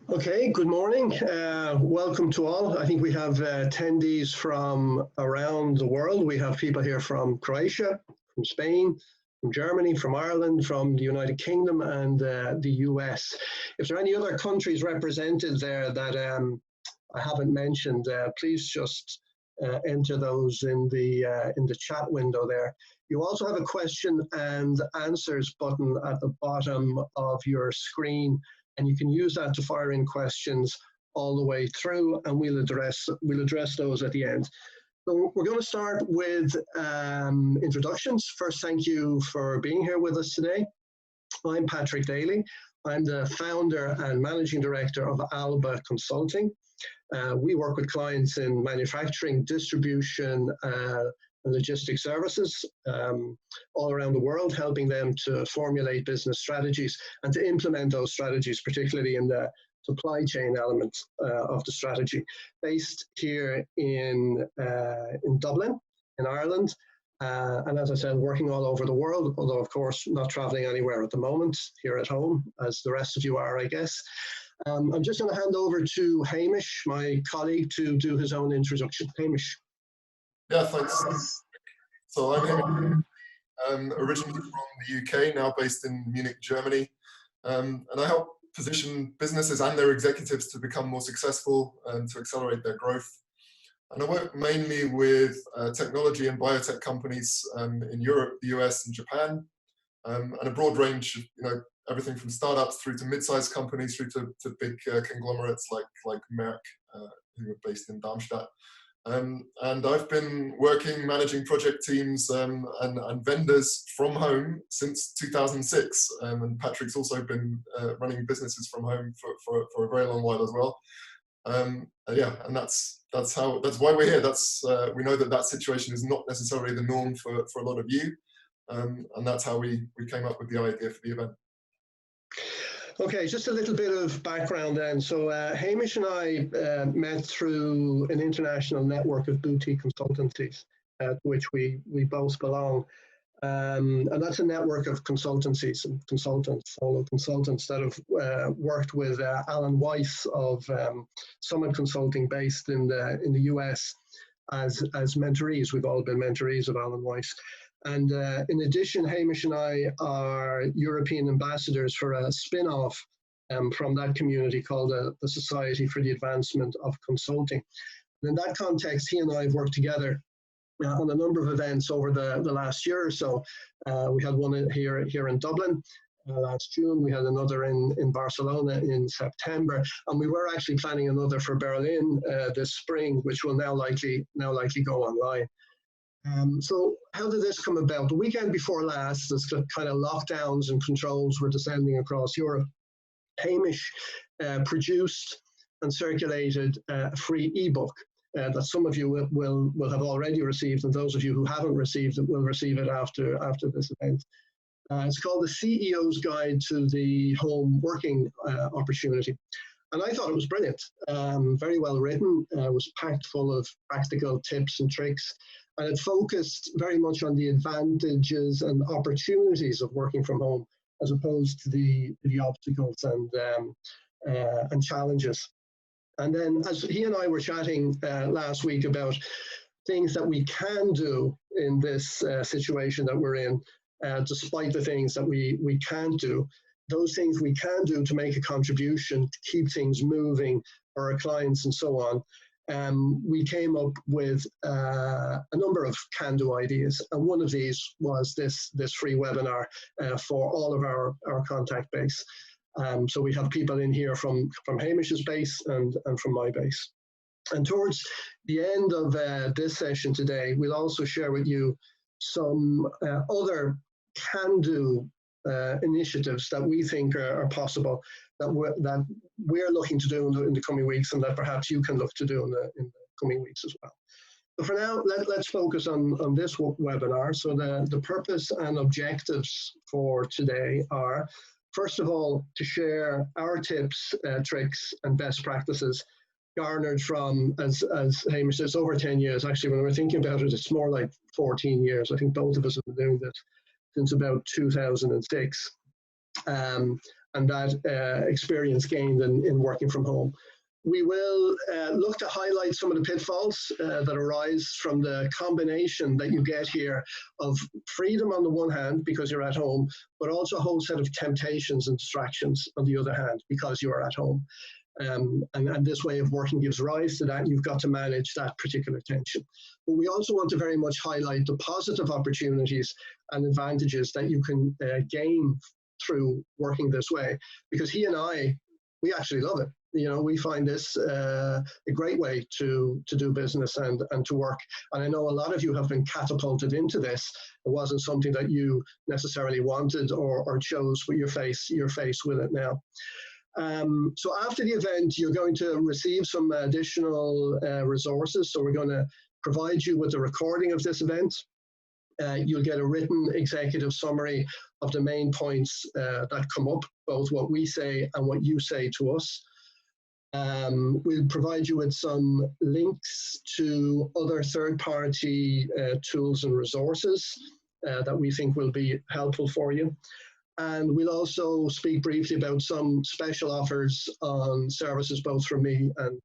Okay, good morning. Welcome to all. I think we have attendees from around the world. We have people here from Croatia, from Spain, from Germany, from Ireland, from the United Kingdom, and the US. If there are any other countries represented there that I haven't mentioned, please just enter those in the chat window there. You also have a question and answers button at the bottom of your screen, and you can use that to fire in questions all the way through, and we'll address those at the end. So we're going to start with introductions. First, thank you for being here with us today. I'm Patrick Daly. I'm the founder and managing director of Alba Consulting. We work with clients in manufacturing, distribution, and logistics services all around the world, helping them to formulate business strategies and to implement those strategies, particularly in the supply chain element of the strategy. Based here in Dublin, in Ireland, and as I said, working all over the world, although of course not traveling anywhere at the moment, here at home, as the rest of you are, I guess. I'm just going to hand over to Hamish, my colleague, to do his own introduction. Hamish. Yeah, thanks. So I'm Hamish, originally from the UK, now based in Munich, Germany. And I help position businesses and their executives to become more successful and to accelerate their growth. And I work mainly with technology and biotech companies in Europe, the US, and Japan, and a broad range of, everything from startups through to mid-sized companies through to big conglomerates like Merck, who are based in Darmstadt. And I've been managing project teams and vendors from home since 2006. And Patrick's also been running businesses from home for a very long while as well. Yeah, and that's why we're here. We know that situation is not necessarily the norm for a lot of you, and that's how we came up with the idea for the event. Okay, just a little bit of background then. So Hamish and I met through an international network of boutique consultancies, which we both belong. And that's a network of consultancies and solo consultants that have worked with Alan Weiss of Summit Consulting, based in the US, as mentorees. We've all been mentorees of Alan Weiss. And in addition, Hamish and I are European ambassadors for a spin-off from that community called the Society for the Advancement of Consulting. And in that context, he and I have worked together on a number of events over the last year or so. We had one here in Dublin last June. We had another in Barcelona in September, and we were actually planning another for Berlin this spring, which will now likely go online. So how did this come about? The weekend before last, as the kind of lockdowns and controls were descending across Europe, Hamish produced and circulated a free ebook that some of you will have already received, and those of you who haven't received it will receive it after this event. It's called The CEO's Guide to the Home Working Opportunity. And I thought it was brilliant, very well written. It was packed full of practical tips and tricks. And it focused very much on the advantages and opportunities of working from home, as opposed to the obstacles and challenges. And then, as he and I were chatting last week about things that we can do in this situation that we're in, despite the things that we can't do, those things we can do to make a contribution, to keep things moving for our clients and so on, we came up with a number of can-do ideas, and one of these was this free webinar for all of our contact base. So we have people in here from Hamish's base and from my base. And towards the end of this session today, we'll also share with you some other can-do initiatives that we think are possible, that we're looking to do in the coming weeks, and that perhaps you can look to do in the coming weeks as well. But for now, let's focus on this webinar. So the purpose and objectives for today are, first of all, to share our tips, tricks, and best practices garnered from, as Hamish says, over 10 years. Actually, when we're thinking about it, it's more like 14 years. I think both of us have been doing this since about 2006. And and that experience gained in working from home. We will look to highlight some of the pitfalls that arise from the combination that you get here of freedom on the one hand because you're at home, but also a whole set of temptations and distractions on the other hand because you are at home. And this way of working gives rise to that, and you've got to manage that particular tension. But we also want to very much highlight the positive opportunities and advantages that you can gain through working this way, because he and I, we actually love it. You know, we find this a great way to do business and to work. And I know a lot of you have been catapulted into this. It wasn't something that you necessarily wanted or chose, but you're faced with it now. So after the event, you're going to receive some additional resources. So we're going to provide you with a recording of this event. You'll get a written executive summary of the main points that come up, both what we say and what you say to us. We'll provide you with some links to other third-party tools and resources that we think will be helpful for you. And we'll also speak briefly about some special offers on services both from me and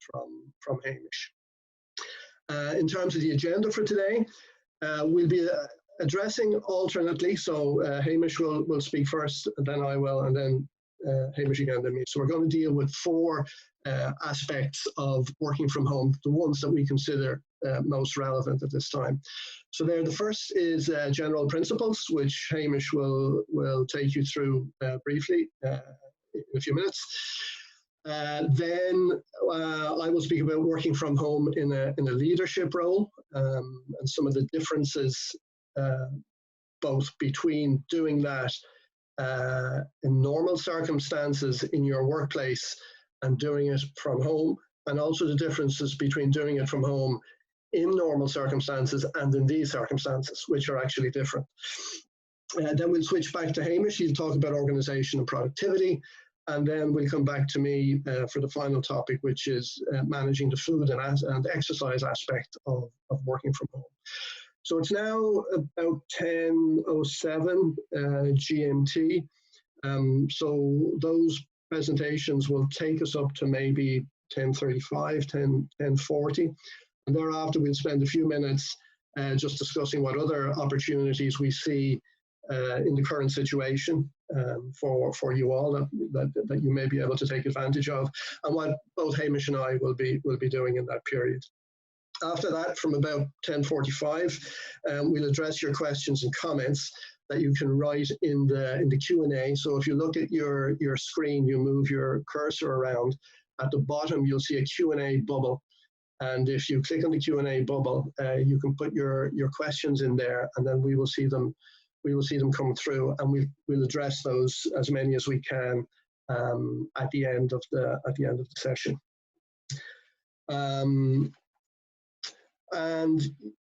from Hamish. In terms of the agenda for today, we'll be addressing alternately. So Hamish will speak first, and then I will, and then Hamish again, then me. So we're going to deal with 4 aspects of working from home, the ones that we consider most relevant at this time. So there, the first is general principles, which Hamish will take you through briefly in a few minutes. Then I will speak about working from home in a leadership role and some of the differences both between doing that in normal circumstances in your workplace and doing it from home, and also the differences between doing it from home in normal circumstances and in these circumstances, which are actually different. Then we'll switch back to Hamish. He'll talk about organization and productivity, and then we'll come back to me for the final topic, which is managing the food and exercise aspect of working from home. So it's now about 10:07 GMT. So those presentations will take us up to maybe 10:35, 10:40. And thereafter, we'll spend a few minutes just discussing what other opportunities we see in the current situation for you all that you may be able to take advantage of, and what both Hamish and I will be doing in that period. After that, from about 10:45, we'll address your questions and comments that you can write in the Q&A. So if you look at your screen, you move your cursor around. At the bottom, you'll see a Q&A bubble. And if you click on the Q&A bubble, you can put your questions in there, and then we will see them come through, and we'll address those, as many as we can, at the end of the session. And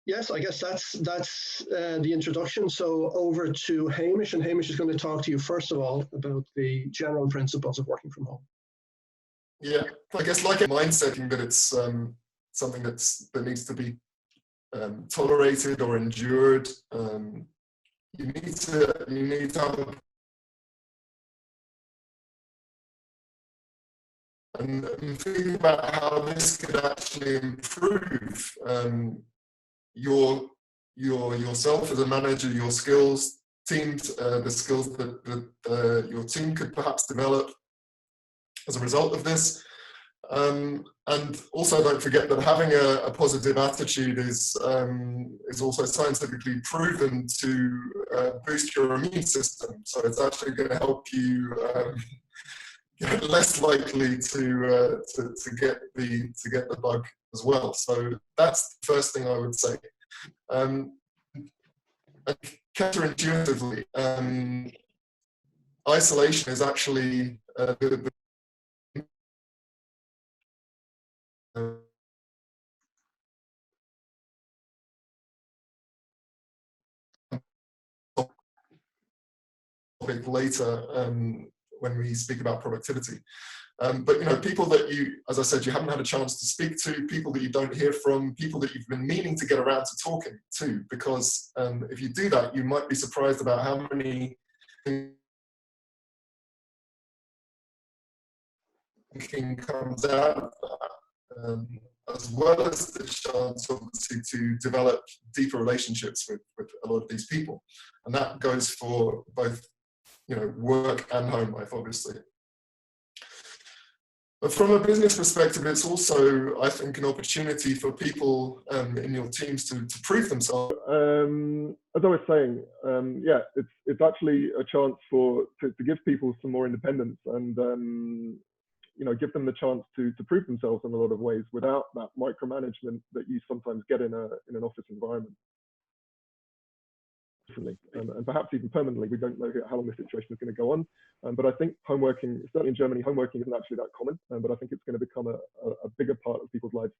yes, I guess that's the introduction. So over to Hamish, and Hamish is going to talk to you first of all about the general principles of working from home. Yeah, I guess like a mindset that it's something that needs to be tolerated or endured. You need to have and think about how this could actually improve yourself as a manager, your skills, teams, the skills that your team could perhaps develop as a result of this. And also don't forget that having a positive attitude is also scientifically proven to boost your immune system. So it's actually going to help you get less likely to get the bug as well. So that's the first thing I would say. And counterintuitively, isolation is actually the topic later when we speak about productivity. But people that you, as I said, you haven't had a chance to speak to, people that you don't hear from, people that you've been meaning to get around to talking to, because if you do that, you might be surprised about how many thinking comes out of that, as well as the chance, obviously, to develop deeper relationships with a lot of these people. And that goes for both, work and home life, obviously. But from a business perspective, it's also, I think, an opportunity for people in your teams to prove themselves. As I was saying, yeah, it's actually a chance to give people some more independence and give them the chance to prove themselves in a lot of ways without that micromanagement that you sometimes get in an office environment. And perhaps even permanently. We don't know how long this situation is going to go on. But I think home working, certainly in Germany, home working isn't actually that common. But I think it's going to become a bigger part of people's lives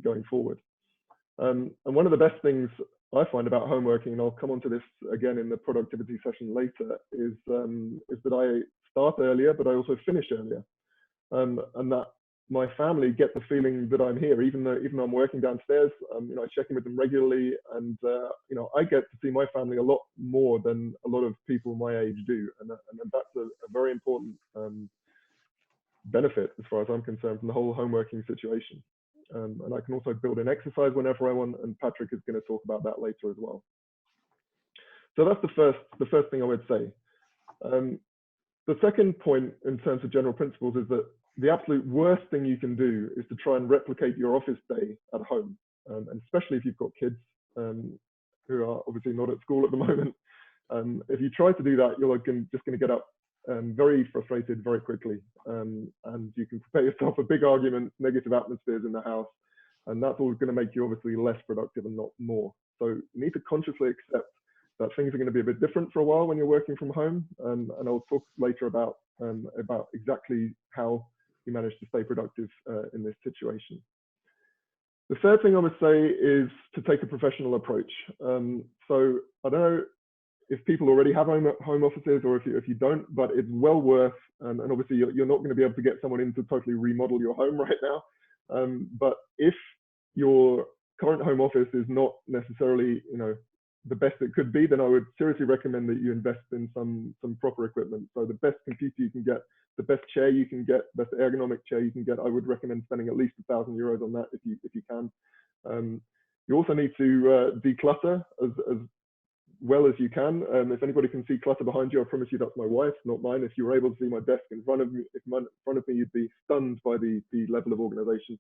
going forward. And one of the best things I find about home working, and I'll come on to this again in the productivity session later, is that I start earlier, but I also finish earlier. And that my family get the feeling that I'm here, even though I'm working downstairs. I check in with them regularly, and I get to see my family a lot more than a lot of people my age do, and that's a very important benefit as far as I'm concerned from the whole home working situation. And I can also build in exercise whenever I want, and Patrick is going to talk about that later as well. So that's the first thing I would say. The second point in terms of general principles is that the absolute worst thing you can do is to try and replicate your office day at home, and especially if you've got kids who are obviously not at school at the moment. If you try to do that, you're just going to get up very frustrated very quickly, and you can prepare yourself for big arguments, negative atmospheres in the house, and that's all going to make you obviously less productive and not more. So you need to consciously accept that things are going to be a bit different for a while when you're working from home, and I'll talk later about exactly how you manage to stay productive in this situation. The third thing I would say is to take a professional approach. So I don't know if people already have home offices or if you don't, but it's well worth, and obviously you're not going to be able to get someone in to totally remodel your home right now. But if your current home office is not necessarily, the best it could be, then I would seriously recommend that you invest in some proper equipment. So the best computer you can get, the best chair you can get, best ergonomic chair you can get, I would recommend spending at least €1,000 on that if you can. You also need to declutter as well as you can. If anybody can see clutter behind you, I promise you that's my wife, not mine. If you were able to see my desk in front of me, you'd be stunned by the level of organization.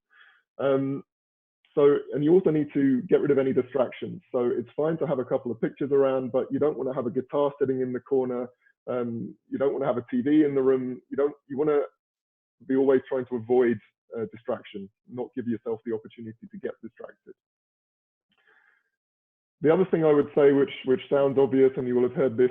And you also need to get rid of any distractions. So it's fine to have a couple of pictures around, but you don't want to have a guitar sitting in the corner. You don't want to have a TV in the room. You want to be always trying to avoid distraction, not give yourself the opportunity to get distracted. The other thing I would say, which sounds obvious, and you will have heard this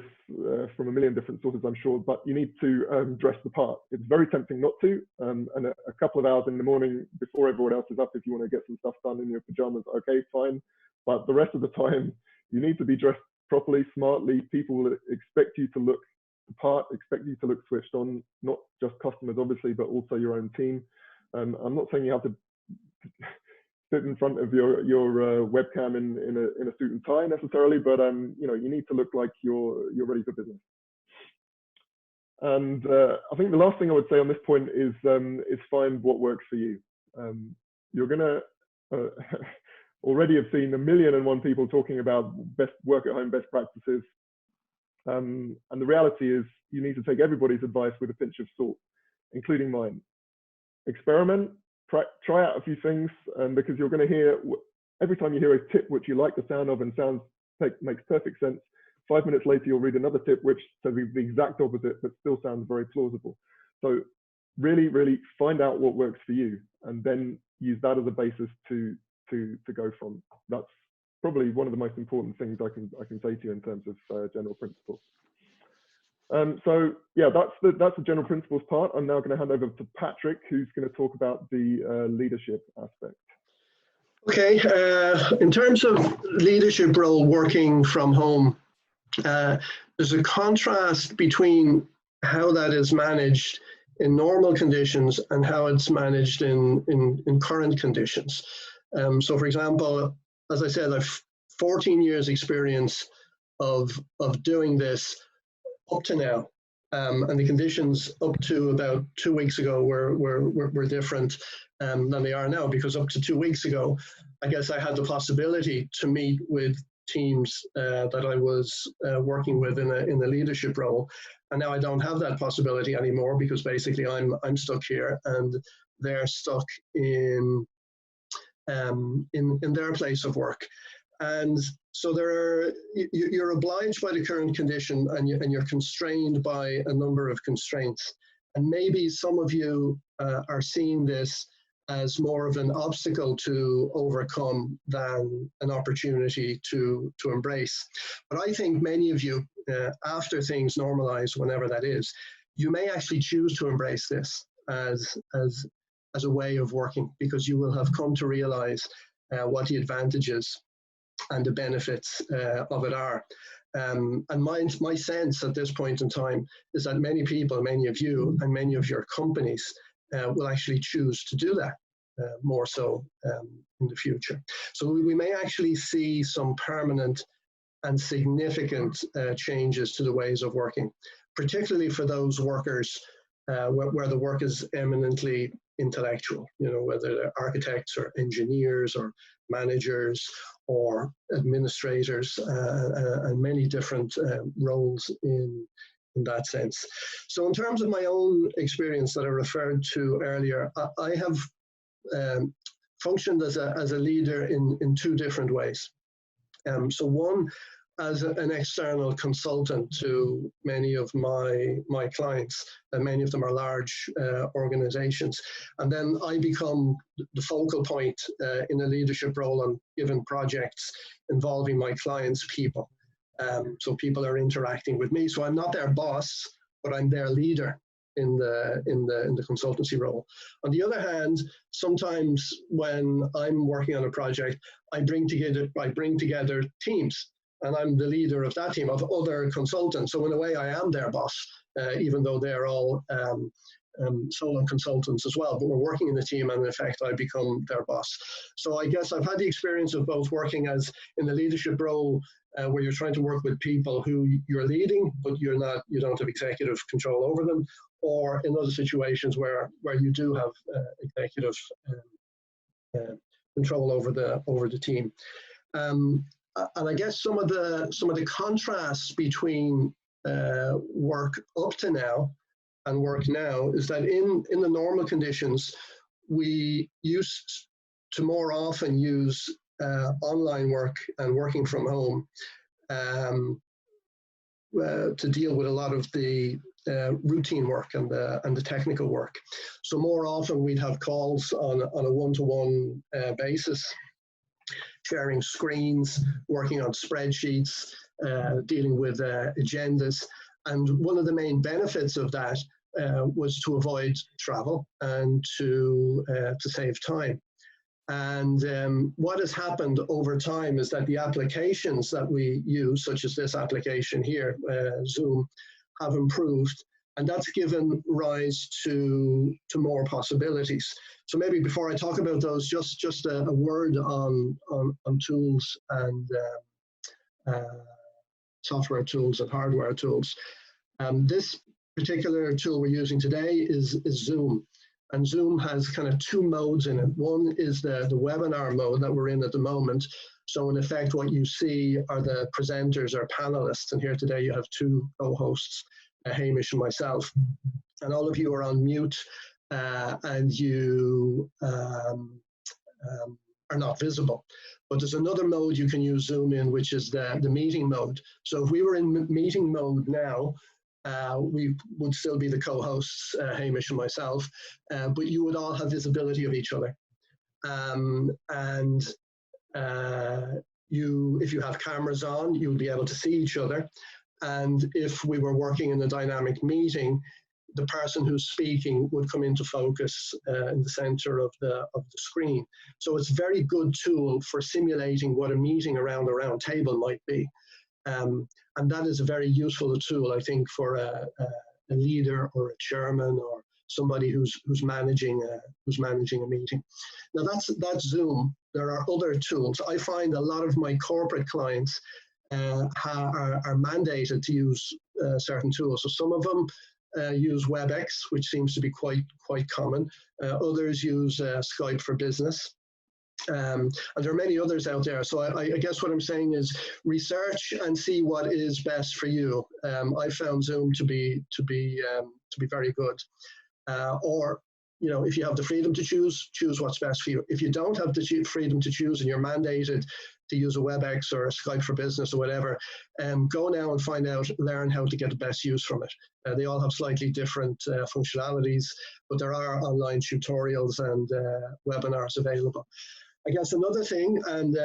from a million different sources, I'm sure, but you need to dress the part. It's very tempting not to, and a couple of hours in the morning before everyone else is up, if you want to get some stuff done in your pajamas, okay, fine. But the rest of the time, you need to be dressed properly, smartly. People will expect you to look the part, expect you to look switched on, not just customers, obviously, but also your own team. I'm not saying you have to sit in front of your webcam in a suit and tie necessarily, but you need to look like you're ready for business. And I think the last thing I would say on this point is find what works for you. You're gonna already have seen 1,000,001 people talking about best work at home best practices, and the reality is you need to take everybody's advice with a pinch of salt, including mine. Experiment. Try out a few things, because you're going to hear, every time you hear a tip which you like the sound of and makes perfect sense, 5 minutes later you'll read another tip which says the exact opposite but still sounds very plausible. So really, really find out what works for you, and then use that as a basis to go from. That's probably one of the most important things I can say to you in terms of general principles. So yeah, that's the general principles part. I'm now going to hand over to Patrick, who's going to talk about the leadership aspect. Okay, in terms of leadership role working from home, there's a contrast between how that is managed in normal conditions and how it's managed in current conditions. So for example, as I said, I've 14 years experience of doing this up to now. And the conditions up to about 2 weeks ago were different than they are now, because up to 2 weeks ago, I guess I had the possibility to meet with teams that I was working with in a leadership role, and now I don't have that possibility anymore, because basically I'm stuck here and they're stuck in their place of work. And so you're obliged by the current condition, and you're constrained by a number of constraints. And maybe some of you are seeing this as more of an obstacle to overcome than an opportunity to embrace. But I think many of you, after things normalize, whenever that is, you may actually choose to embrace this as a way of working, because you will have come to realize what the advantages and the benefits of it are. And my sense at this point in time is that many people, many of you, and many of your companies will actually choose to do that more so in the future. So we may actually see some permanent and significant changes to the ways of working, particularly for those workers where the work is eminently intellectual, whether they're architects or engineers or managers or administrators, and many different roles in that sense. So in terms of my own experience that I referred to earlier, I have functioned as a leader in two different ways. So one, as an external consultant to many of my clients, and many of them are large organizations. And then I become the focal point in a leadership role on given projects involving my clients' people. So people are interacting with me. So I'm not their boss, but I'm their leader in the consultancy role. On the other hand, sometimes when I'm working on a project, I bring together teams. And I'm the leader of that team of other consultants. So in a way, I am their boss, even though they're all solo consultants as well. But we're working in the team, and in effect, I become their boss. So I guess I've had the experience of both working as in the leadership role, where you're trying to work with people who you're leading, but you don't have executive control over them, or in other situations where you do have executive control over the team. And I guess some of the contrasts between work up to now and work now is that in the normal conditions, we used to more often use online work and working from home to deal with a lot of the routine work and the technical work. So more often we'd have calls on a one-to-one basis, sharing screens, working on spreadsheets, dealing with agendas. And one of the main benefits of that was to avoid travel and to save time. And what has happened over time is that the applications that we use, such as this application here, Zoom, have improved. And that's given rise to more possibilities. So maybe before I talk about those, just a word on tools and software tools and hardware tools. This particular tool we're using today is Zoom. And Zoom has kind of two modes in it. One is the webinar mode that we're in at the moment. So in effect, what you see are the presenters or panelists. And here today you have two co-hosts, Hamish and myself. And all of you are on mute and you are not visible. But there's another mode you can use Zoom in, which is the meeting mode. So if we were in meeting mode now, we would still be the co-hosts, Hamish and myself, but you would all have visibility of each other. If you have cameras on, you'll be able to see each other. And if we were working in a dynamic meeting, the person who's speaking would come into focus in the center of the screen. So it's a very good tool for simulating what a meeting around a round table might be. And that is a very useful tool, I think, for a leader or a chairman or somebody who's managing a meeting. Now that's Zoom. There are other tools. I find a lot of my corporate clients are mandated to use certain tools. So some of them use WebEx, which seems to be quite common. Others use Skype for Business. And there are many others out there. So I guess what I'm saying is research and see what is best for you. I found Zoom to be very good. Or, you know, if you have the freedom to choose what's best for you. If you don't have the freedom to choose and you're mandated to use a WebEx or a Skype for Business or whatever, go now and find out, learn how to get the best use from it. They all have slightly different functionalities, but there are online tutorials and webinars available. I guess another thing, and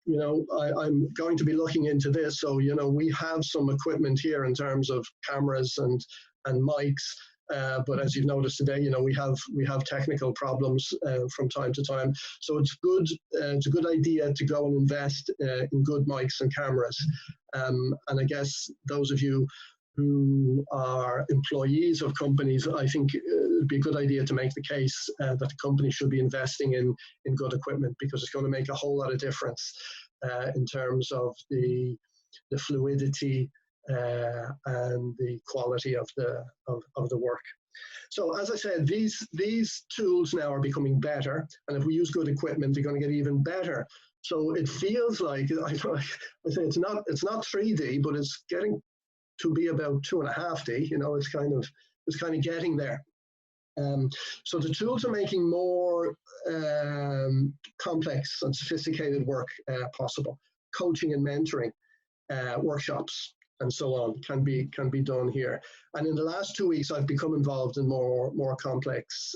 you know, I'm going to be looking into this. So, you know, we have some equipment here in terms of cameras and mics, but as you've noticed today, you know, we have technical problems from time to time. So it's a good idea to go and invest in good mics and cameras. And I guess those of you who are employees of companies, I think it'd be a good idea to make the case that the company should be investing in good equipment, because it's going to make a whole lot of difference in terms of the fluidity and the quality of the work. So as I said, these tools now are becoming better, and if we use good equipment, they're going to get even better. So it feels like, I say it's not 3D, but it's getting to be about 2.5D. You know, it's kind of getting there. So the tools are making more complex and sophisticated work possible. Coaching and mentoring, workshops, and so on can be done here. And in the last 2 weeks, I've become involved in more complex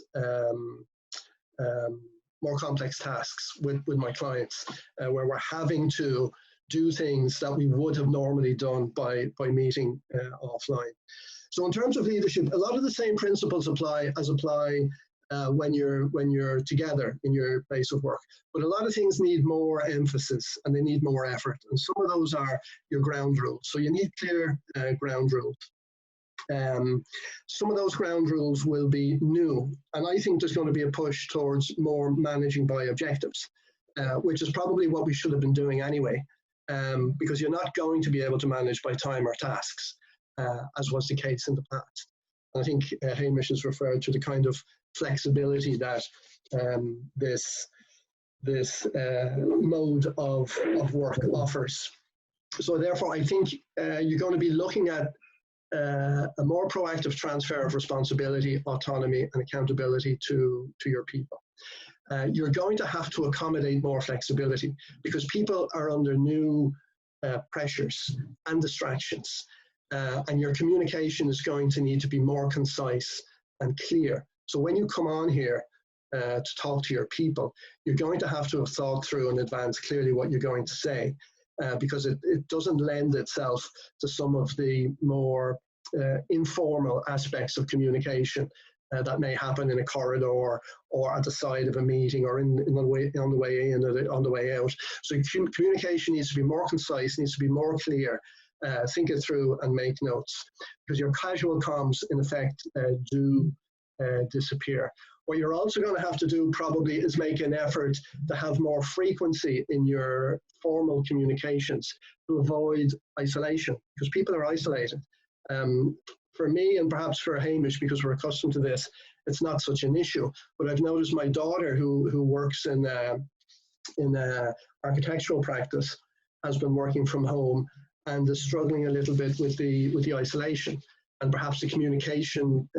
tasks with my clients, where we're having to do things that we would have normally done by meeting offline. So in terms of leadership, a lot of the same principles apply when you're together in your place of work. But a lot of things need more emphasis and they need more effort. And some of those are your ground rules. So you need clear ground rules. Some of those ground rules will be new. And I think there's going to be a push towards more managing by objectives, which is probably what we should have been doing anyway. Because you're not going to be able to manage by time or tasks, as was the case in the past. And I think Hamish has referred to the kind of flexibility that this mode of work offers. So therefore, I think you're going to be looking at a more proactive transfer of responsibility, autonomy, and accountability to your people. You're going to have to accommodate more flexibility because people are under new pressures and distractions, and your communication is going to need to be more concise and clear. So when you come on here to talk to your people, you're going to have thought through in advance clearly what you're going to say, because it doesn't lend itself to some of the more informal aspects of communication that may happen in a corridor or at the side of a meeting or on the way in or on the way out. So communication needs to be more concise, needs to be more clear. Think it through and make notes, because your casual comms in effect do disappear. What you're also going to have to do probably is make an effort to have more frequency in your formal communications to avoid isolation, because people are isolated. For me, and perhaps for Hamish, because we're accustomed to this, it's not such an issue. But I've noticed my daughter, who works in architectural practice, has been working from home and is struggling a little bit with the isolation, and perhaps the communication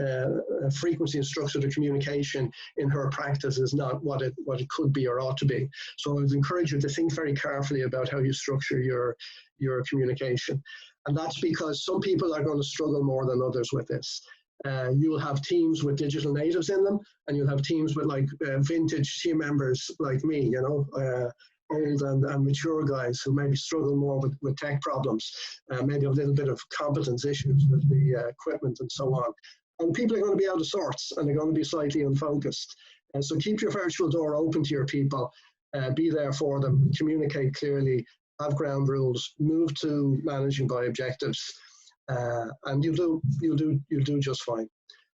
frequency and structure of the communication in her practice is not what it could be or ought to be. So I would encourage you to think very carefully about how you structure your communication. And that's because some people are going to struggle more than others with this. You'll have teams with digital natives in them, and you'll have teams with like vintage team members like me, you know, old and mature guys who maybe struggle more with tech problems, maybe a little bit of competence issues with the equipment and so on. And people are going to be out of sorts, and they're going to be slightly unfocused. And so keep your virtual door open to your people, be there for them, communicate clearly, have ground rules, move to managing by objectives, and you'll do just fine.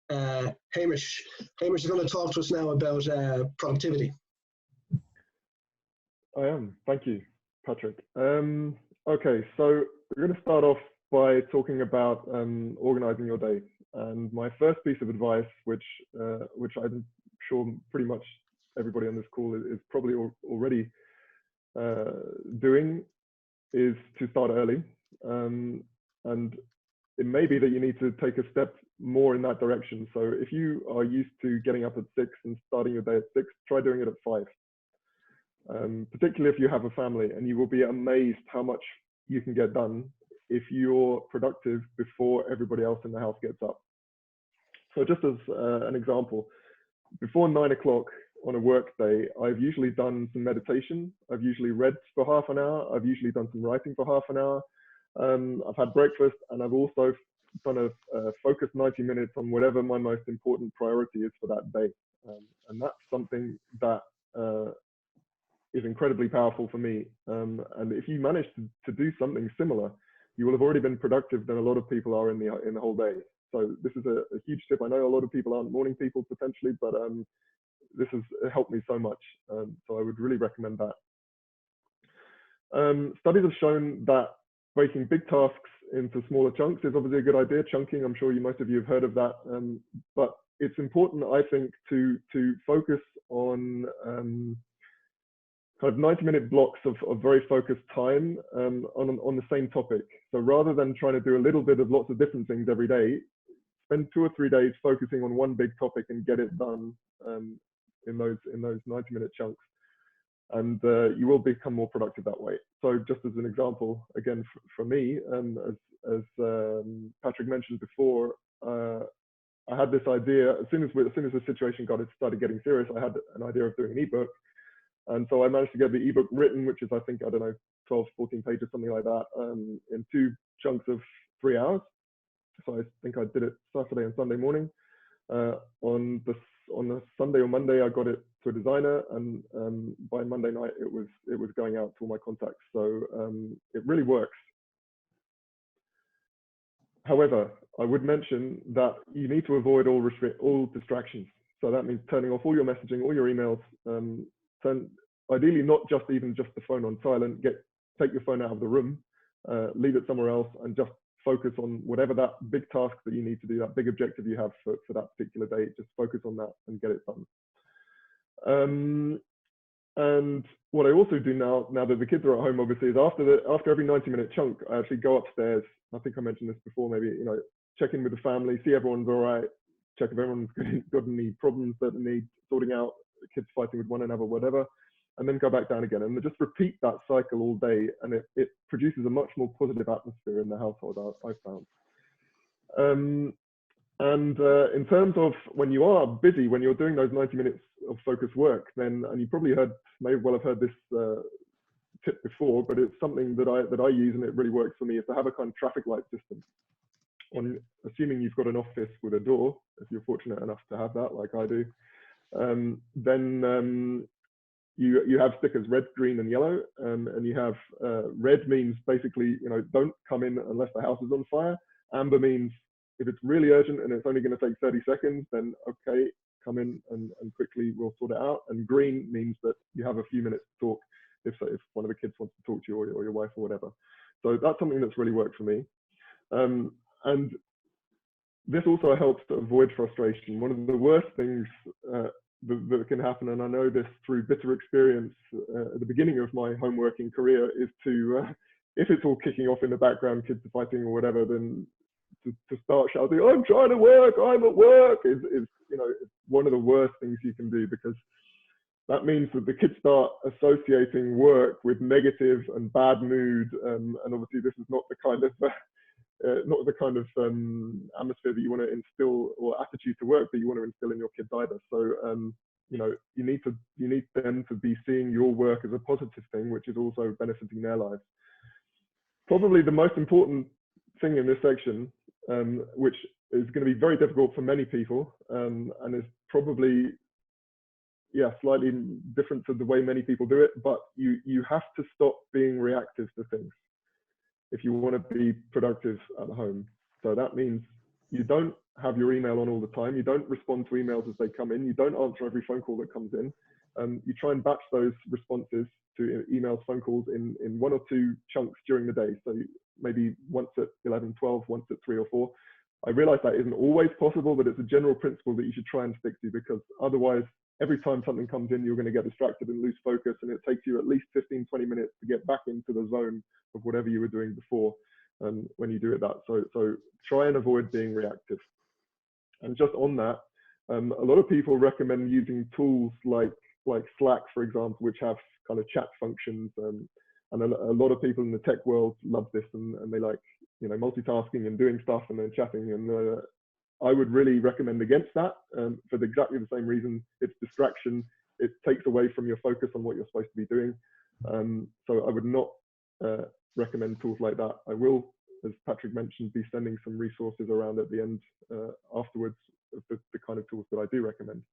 Hamish is going to talk to us now about productivity. I am. Thank you, Patrick. Okay, so we're going to start off by talking about organizing your day. And my first piece of advice, which I'm sure pretty much everybody on this call is probably already doing, is to start early. And it may be that you need to take a step more in that direction. So if you are used to getting up at 6 and starting your day at 6, try doing it at 5. Particularly if you have a family, and you will be amazed how much you can get done if you're productive before everybody else in the house gets up. So just as an example, before 9 o'clock on a work day, I've usually done some meditation. I've usually read for half an hour. I've usually done some writing for half an hour. I've had breakfast, and I've also done a focused 90 minutes on whatever my most important priority is for that day. And that's something that is incredibly powerful for me. And if you manage to do something similar, you will have already been productive than a lot of people are in the whole day. So this is a huge tip. I know a lot of people aren't morning people potentially, but this has helped me so much. So I would really recommend that. Studies have shown that breaking big tasks into smaller chunks is obviously a good idea. Chunking, I'm sure most of you have heard of that. But it's important, I think, to focus on kind of 90-minute blocks of very focused time on the same topic. So rather than trying to do a little bit of lots of different things every day, spend 2 or 3 days focusing on one big topic and get it done in those 90-minute chunks. And you will become more productive that way. So just as an example, again, for me, as Patrick mentioned before, I had this idea, as soon as the situation started getting serious, I had an idea of doing an ebook. And so I managed to get the ebook written, which is, I think, I don't know, 12, 14 pages, something like that, in 2 chunks of 3 hours. So I think I did it Saturday and Sunday morning. On the Sunday or Monday, I got it to a designer, and by Monday night, it was going out to all my contacts. So it really works. However, I would mention that you need to avoid all distractions. So that means turning off all your messaging, all your emails. Ideally, not even just the phone on silent. Take your phone out of the room, leave it somewhere else, and just focus on whatever that big task that you need to do, that big objective you have for that particular day. Just focus on that and get it done. And what I also do now that the kids are at home, obviously, is after every 90-minute chunk, I actually go upstairs. I think I mentioned this before, maybe, check in with the family, see everyone's all right, check if everyone's got any problems that need sorting out, kids fighting with one another, whatever, and then go back down again. And just repeat that cycle all day, and it produces a much more positive atmosphere in the household, I've found. And in terms of when you are busy, when you're doing those 90 minutes of focused work, then, and you probably may well have heard this tip before, but it's something that I use, and it really works for me, is to have a kind of traffic light system. Assuming you've got an office with a door, if you're fortunate enough to have that, like I do, then you have stickers red, green, and yellow, and you have red means basically, don't come in unless the house is on fire. Amber means if it's really urgent and it's only going to take 30 seconds, then okay, come in and quickly we'll sort it out. And green means that you have a few minutes to talk if one of the kids wants to talk to you, or your wife or whatever. So that's something that's really worked for me. And this also helps to avoid frustration. One of the worst things that can happen, and I know this through bitter experience at the beginning of my home working career, is to, if it's all kicking off in the background, kids are fighting or whatever, then to start shouting, "I'm trying to work, I'm at work," is it's one of the worst things you can do, because that means that the kids start associating work with negative and bad mood, and obviously this is not the kind of atmosphere that you want to instill, or attitude to work that you want to instill in your kids either. So you need them to be seeing your work as a positive thing, which is also benefiting their lives. Probably the most important thing in this section, which is going to be very difficult for many people, and is probably slightly different to the way many people do it, but you have to stop being reactive to things if you want to be productive at home. So that means you don't have your email on all the time. You don't respond to emails as they come in. You don't answer every phone call that comes in. You try and batch those responses to emails, phone calls in 1 or 2 chunks during the day. So maybe once at 11, 12, once at 3 or 4. I realize that isn't always possible, but it's a general principle that you should try and stick to, because otherwise, every time something comes in, you're going to get distracted and lose focus, and it takes you at least 15, 20 minutes to get back into the zone of whatever you were doing before when you do it that. So try and avoid being reactive. And just on that, a lot of people recommend using tools like Slack, for example, which have kind of chat functions. And a lot of people in the tech world love this, and they like, you know, multitasking and doing stuff and then chatting. And I would really recommend against that for exactly the same reason. It's distraction. It takes away from your focus on what you're supposed to be doing. So I would not recommend tools like that. I will, as Patrick mentioned, be sending some resources around at the end afterwards of the kind of tools that I do recommend.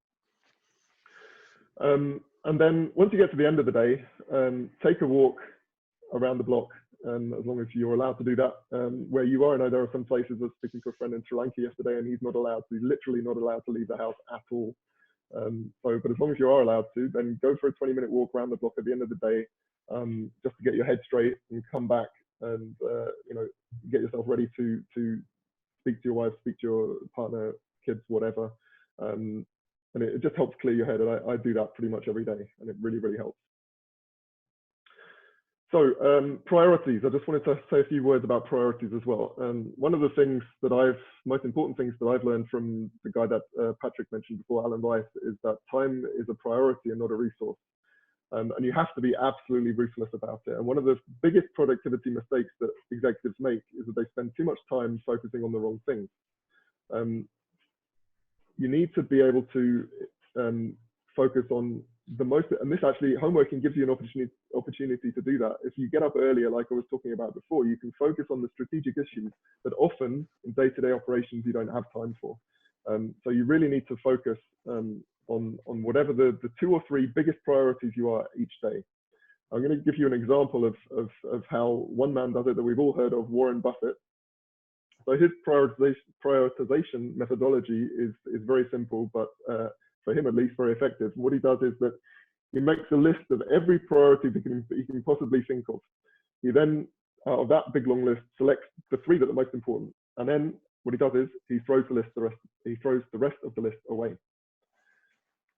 And then once you get to the end of the day, take a walk around the block, as long as you're allowed to do that where you are. I know there are some places. I was speaking to a friend in Sri Lanka yesterday, and he's literally not allowed to leave the house at all. But as long as you are allowed to, then go for a 20-minute walk around the block at the end of the day, just to get your head straight and come back and you know, get yourself ready to speak to your wife, speak to your partner, kids, whatever. And it just helps clear your head. And I do that pretty much every day, and it really, really helps. So priorities, I just wanted to say a few words about priorities as well. One of the things that most important things that I've learned from the guy that Patrick mentioned before, Alan Weiss, is that time is a priority and not a resource. And you have to be absolutely ruthless about it. And one of the biggest productivity mistakes that executives make is that they spend too much time focusing on the wrong things. You need to be able to focus on the most, and this actually, home working gives you an opportunity to do that. If you get up earlier, like I was talking about before, you can focus on the strategic issues that often in day-to-day operations you don't have time for. So you really need to focus on whatever the 2 or 3 biggest priorities you are each day. I'm going to give you an example of how one man does it that we've all heard of, Warren Buffett. So his prioritization methodology is very simple, but for him at least very effective. What he does is that he makes a list of every priority that he can possibly think of. He then, out of that big long list, selects the 3 that are most important, and then what he does is he throws the rest of the list away.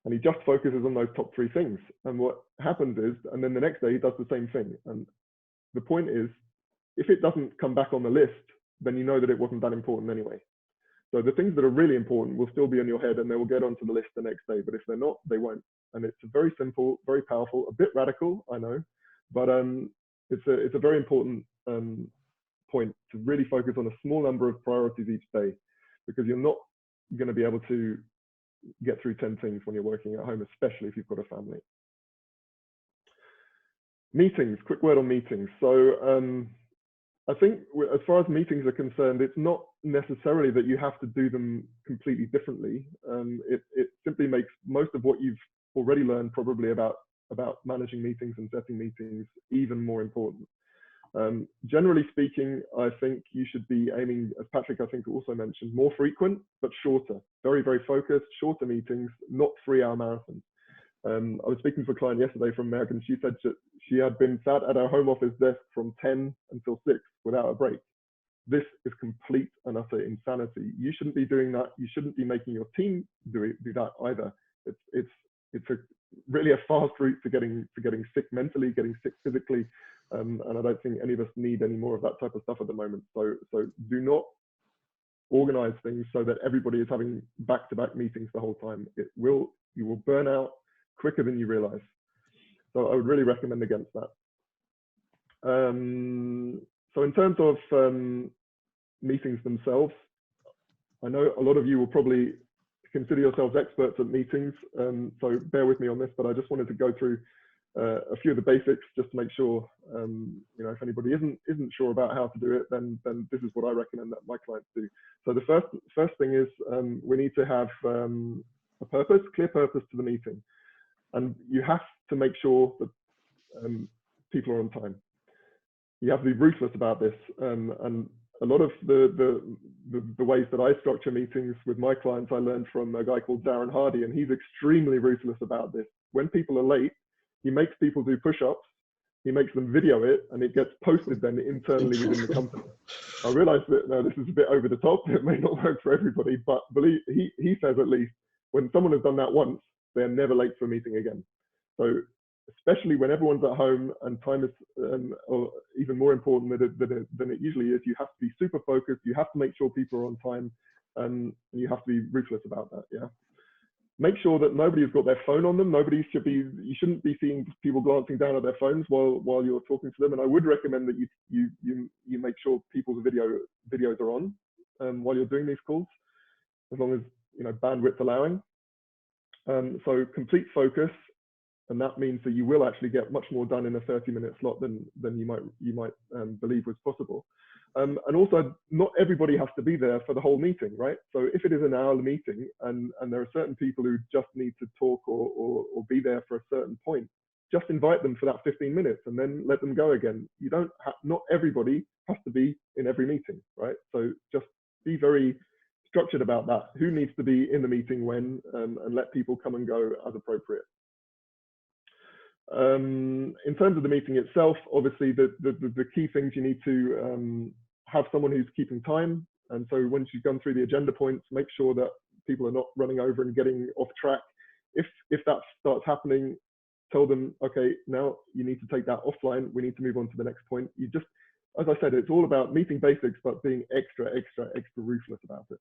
And he just focuses on those top 3 things. And what happens is, and then the next day he does the same thing. And the point is, if it doesn't come back on the list, then you know that it wasn't that important anyway. So the things that are really important will still be on your head, and they will get onto the list the next day. But if they're not, they won't. And it's very simple, very powerful, a bit radical, I know, but it's a very important point to really focus on a small number of priorities each day, because you're not going to be able to get through 10 things when you're working at home, especially if you've got a family. Meetings, quick word on meetings. So I think as far as meetings are concerned, it's not necessarily that you have to do them completely differently. It simply makes most of what you've already learned probably about managing meetings and setting meetings even more important. Generally speaking, I think you should be aiming, as Patrick I think also mentioned, more frequent but shorter, very, very focused, shorter meetings, not 3-hour marathons. I was speaking to a client yesterday from America, and she said that she had been sat at her home office desk from 10 until 6 without a break. This is complete and utter insanity. You shouldn't be doing that. You shouldn't be making your team do that either. It's really a fast route to getting sick mentally, getting sick physically, and I don't think any of us need any more of that type of stuff at the moment. So do not organize things so that everybody is having back-to-back meetings the whole time. You will burn out quicker than you realize. So I would really recommend against that. So in terms of meetings themselves, I know a lot of you will probably consider yourselves experts at meetings, so bear with me on this, but I just wanted to go through a few of the basics just to make sure, you know, if anybody isn't sure about how to do it, then this is what I recommend that my clients do. So the first thing is we need to have a purpose, clear purpose to the meeting. And you have to make sure that people are on time. You have to be ruthless about this. And a lot of the ways that I structure meetings with my clients, I learned from a guy called Darren Hardy, and he's extremely ruthless about this. When people are late, he makes people do push-ups, he makes them video it, and it gets posted then internally within the company. I realized that now this is a bit over the top, it may not work for everybody, but believe he says at least, when someone has done that once, they're never late for a meeting again. So especially when everyone's at home and time is even more important than it usually is, you have to be super focused, you have to make sure people are on time, and you have to be ruthless about that, yeah. Make sure that nobody has got their phone on them. You shouldn't be seeing people glancing down at their phones while you're talking to them. And I would recommend that you make sure people's videos are on while you're doing these calls, as long as, you know, bandwidth allowing. So complete focus, and that means that you will actually get much more done in a 30-minute slot than you might believe was possible. And also, not everybody has to be there for the whole meeting, right? So if it is an hour meeting and there are certain people who just need to talk or be there for a certain point, just invite them for that 15 minutes and then let them go again. You don't not everybody has to be in every meeting, right? So just be very structured about that. Who needs to be in the meeting when, and let people come and go as appropriate. In terms of the meeting itself, obviously the key things you need to have someone who's keeping time. And so once you've gone through the agenda points, make sure that people are not running over and getting off track. If that starts happening, tell them, okay, now you need to take that offline. We need to move on to the next point. You just, as I said, it's all about meeting basics, but being extra ruthless about it.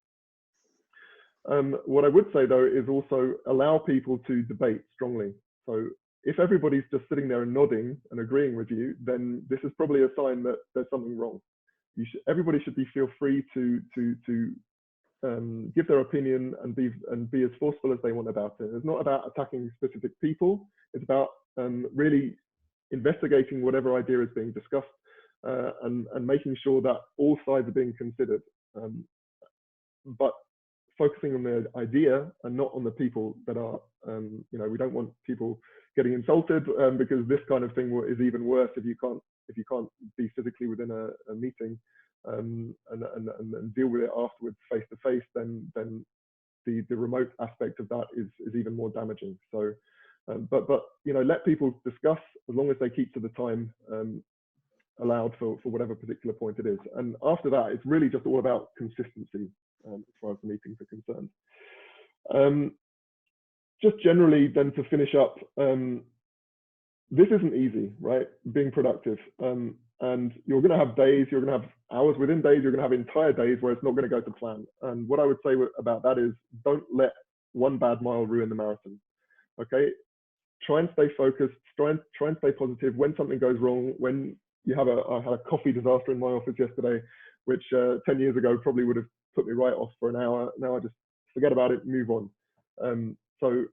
What I would say though is also allow people to debate strongly. So if everybody's just sitting there and nodding and agreeing with you, then this is probably a sign that there's something wrong. Everybody should feel free to give their opinion and be as forceful as they want about it. It's not about attacking specific people. It's about really investigating whatever idea is being discussed and making sure that all sides are being considered. But focusing on the idea and not on the people that are, you know, we don't want people getting insulted because this kind of thing is even worse if you can't be physically within a meeting and deal with it afterwards face to face. Then the remote aspect of that is even more damaging. So, but you know, let people discuss as long as they keep to the time allowed for whatever particular point it is. And after that, it's really just all about consistency as far as the meetings are concerned. Just generally then to finish up, this isn't easy, right? Being productive. And you're going to have days, you're going to have hours within days, you're going to have entire days where it's not going to go to plan. And what I would say about that is don't let one bad mile ruin the marathon, okay? Try and stay focused, try and stay positive. When something goes wrong, when you have I had a coffee disaster in my office yesterday, which 10 years ago probably would have put me right off for an hour. Now I just forget about it and move on. So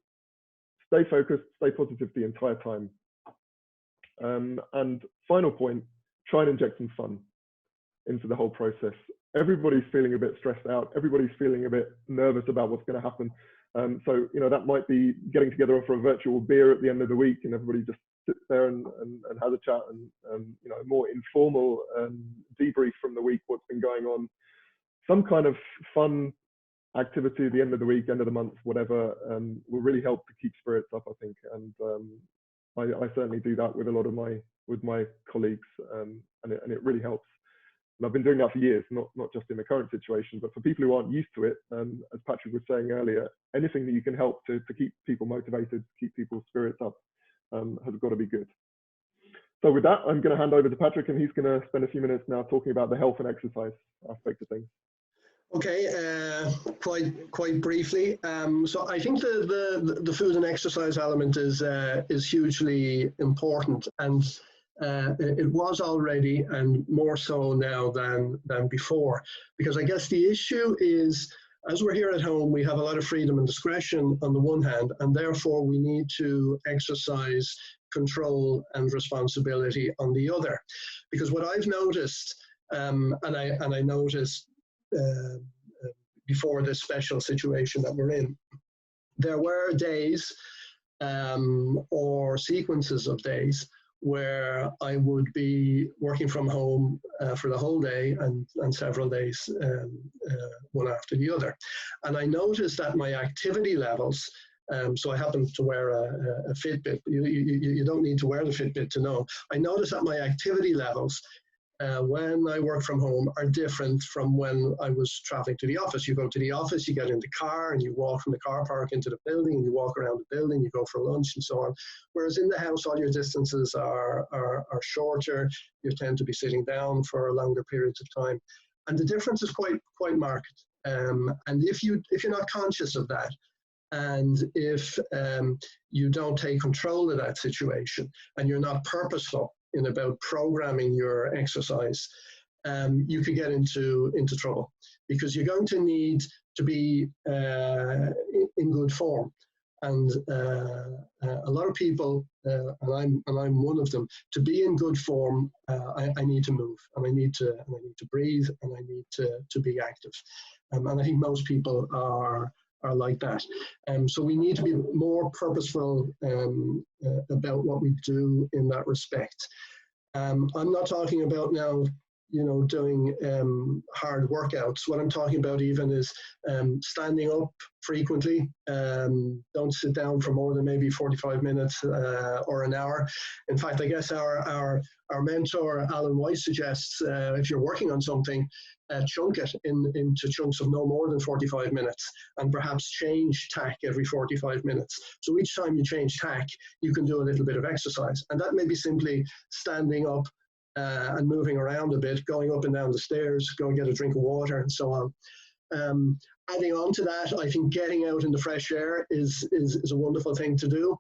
stay focused, stay positive the entire time. And final point, try and inject some fun into the whole process. Everybody's feeling a bit stressed out. Everybody's feeling a bit nervous about what's going to happen. So, you know, that might be getting together for a virtual beer at the end of the week and everybody just sits there and has a chat and you know, more informal debrief from the week, what's been going on. Some kind of fun activity at the end of the week, end of the month, whatever, will really help to keep spirits up, I think. And I certainly do that with a lot of my colleagues, and it really helps. And I've been doing that for years, not just in the current situation, but for people who aren't used to it, as Patrick was saying earlier, anything that you can help to keep people motivated, keep people's spirits up, has got to be good. So with that, I'm going to hand over to Patrick, and he's going to spend a few minutes now talking about the health and exercise aspect of things. Okay, quite briefly. So I think the food and exercise element is hugely important, and it was already, and more so now than before, because I guess the issue is, as we're here at home, we have a lot of freedom and discretion on the one hand, and therefore we need to exercise control and responsibility on the other. Because what I've noticed, and I noticed before this special situation that we're in, there were days or sequences of days where I would be working from home for the whole day and several days, one after the other. And I noticed that my activity levels, so I happen to wear a Fitbit. You don't need to wear the Fitbit to know. I noticed that my activity levels when I work from home are different from when I was traveling to the office. You go to the office, you get in the car and you walk from the car park into the building, and you walk around the building, you go for lunch and so on. Whereas in the house, all your distances are shorter. You tend to be sitting down for longer periods of time. And the difference is quite marked. And if you're not conscious of that, and if you don't take control of that situation and you're not purposeful in about programming your exercise, you could get into trouble, because you're going to need to be in good form. And a lot of people, and I'm one of them, to be in good form, I need to move, and I need to breathe, and I need to be active. And I think most people are like that. So we need to be more purposeful about what we do in that respect. I'm not talking about now, doing hard workouts. What I'm talking about even is standing up frequently. Don't sit down for more than maybe 45 minutes or an hour. In fact, I guess our mentor, Alan Weiss, suggests if you're working on something, chunk it into chunks of no more than 45 minutes, and perhaps change tack every 45 minutes. So each time you change tack, you can do a little bit of exercise. And that may be simply standing up and moving around a bit, going up and down the stairs, go and get a drink of water, and so on. Adding on to that, I think getting out in the fresh air is a wonderful thing to do.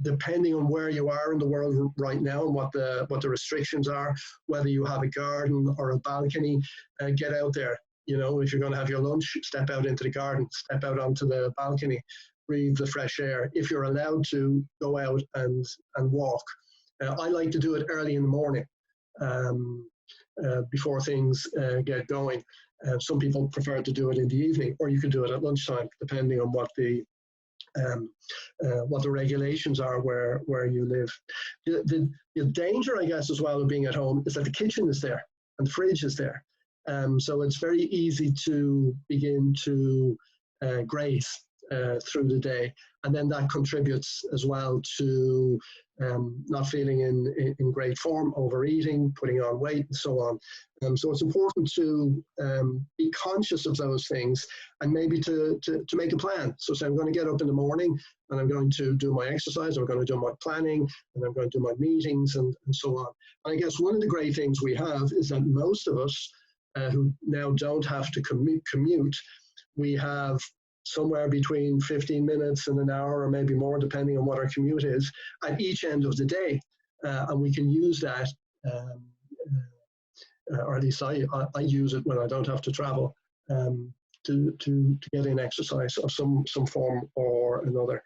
Depending on where you are in the world right now and what the restrictions are, whether you have a garden or a balcony, get out there. If you're going to have your lunch, step out into the garden, step out onto the balcony, breathe the fresh air. If you're allowed to, go out and walk. I like to do it early in the morning before things get going. Some people prefer to do it in the evening, or you can do it at lunchtime, depending on what the regulations are where you live. The danger, I guess, as well of being at home is that the kitchen is there and the fridge is there. So it's very easy to begin to graze through the day. And then that contributes as well to not feeling in great form, overeating, putting on weight, and so on. So it's important to be conscious of those things, and maybe to make a plan. So say I'm going to get up in the morning and I'm going to do my exercise, I'm going to do my planning, and I'm going to do my meetings, and so on. And I guess one of the great things we have is that most of us who now don't have to commute, we have somewhere between 15 minutes and an hour, or maybe more, depending on what our commute is, at each end of the day. And we can use that, or at least I use it when I don't have to travel, to get in exercise of some form or another.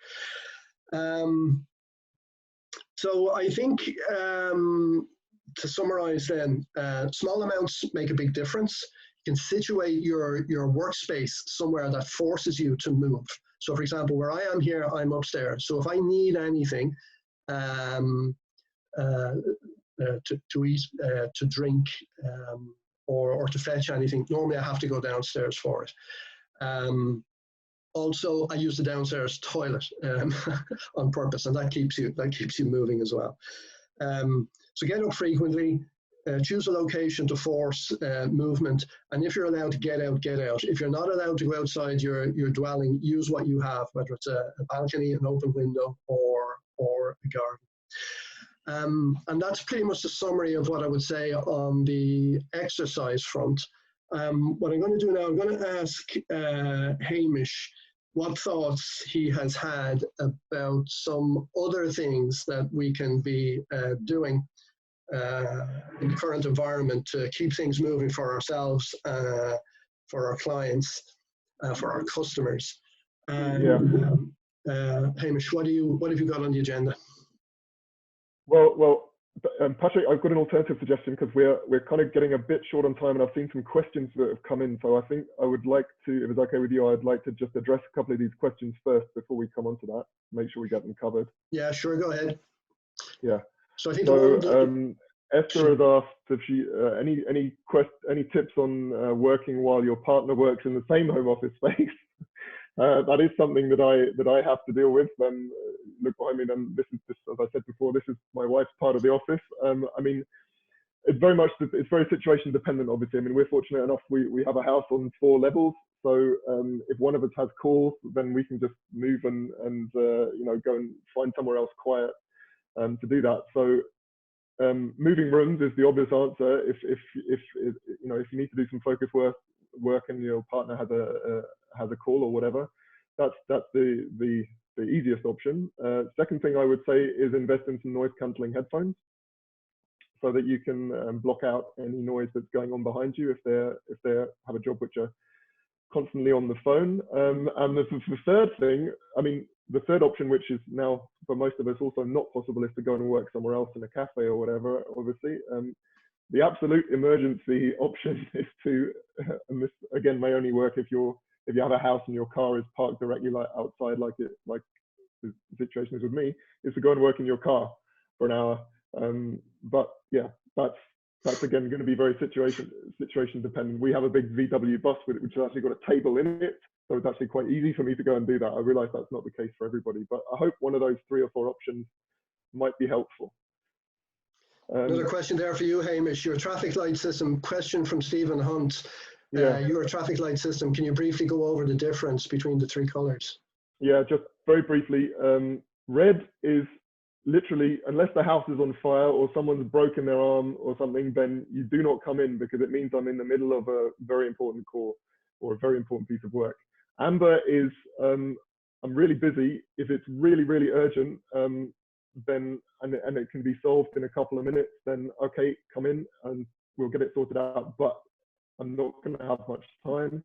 So I think, to summarize then, small amounts make a big difference. You can situate your workspace somewhere that forces you to move. So for example, where I am here, I'm upstairs. So if I need anything to eat, to drink, or to fetch anything, normally I have to go downstairs for it. Also, I use the downstairs toilet on purpose, and that keeps you moving as well. So get up frequently. Choose a location to force movement, and if you're allowed to get out, get out. If you're not allowed to go outside your dwelling, use what you have, whether it's a balcony, an open window, or a garden. And that's pretty much the summary of what I would say on the exercise front. What I'm going to do now, I'm going to ask Hamish what thoughts he has had about some other things that we can be doing in the current environment to keep things moving for ourselves, for our clients, for our customers. Hamish, what have you got on the agenda? Well, Patrick, I've got an alternative suggestion, because we're kind of getting a bit short on time, and I've seen some questions that have come in. So I think I would like to, if it's okay with you, I'd like to just address a couple of these questions first before we come on to that. Make sure we get them covered. Yeah, sure. Go ahead. Yeah. So I think Esther has asked if she any tips on working while your partner works in the same home office space. That is something that I have to deal with. Look behind me, and this is just, as I said before, this is my wife's part of the office. I mean, it's very situation dependent, obviously. I mean, we're fortunate enough, we have a house on 4 levels. So if one of us has calls, then we can just move and you know, go and find somewhere else quiet to do that. So moving rooms is the obvious answer. If you know, if you need to do some focus work and your partner has a call or whatever, that's the easiest option. Second thing I would say is invest in some noise cancelling headphones, so that you can block out any noise that's going on behind you if they have a job which are constantly on the phone. And the third thing, I mean, the third option, which is now for most of us also not possible, is to go and work somewhere else in a cafe or whatever, obviously. The absolute emergency option is to, and this again may only work if you have a house and your car is parked directly outside, like the situation is with me, is to go and work in your car for an hour. But yeah, that's again going to be very situation dependent. We have a big VW bus which has actually got a table in it, so it's actually quite easy for me to go and do that. I realize that's not the case for everybody, but I hope one of those 3 or 4 options might be helpful. Another question there for you, Hamish. Your traffic light system, question from Stephen Hunt. Yeah. Your traffic light system, can you briefly go over the difference between the 3 colors? Yeah, just very briefly. Red is literally, unless the house is on fire or someone's broken their arm or something, then you do not come in, because it means I'm in the middle of a very important call or a very important piece of work. Amber is, I'm really busy. If it's really, really urgent, then, and it can be solved in a couple of minutes, then okay, come in and we'll get it sorted out, but I'm not going to have much time.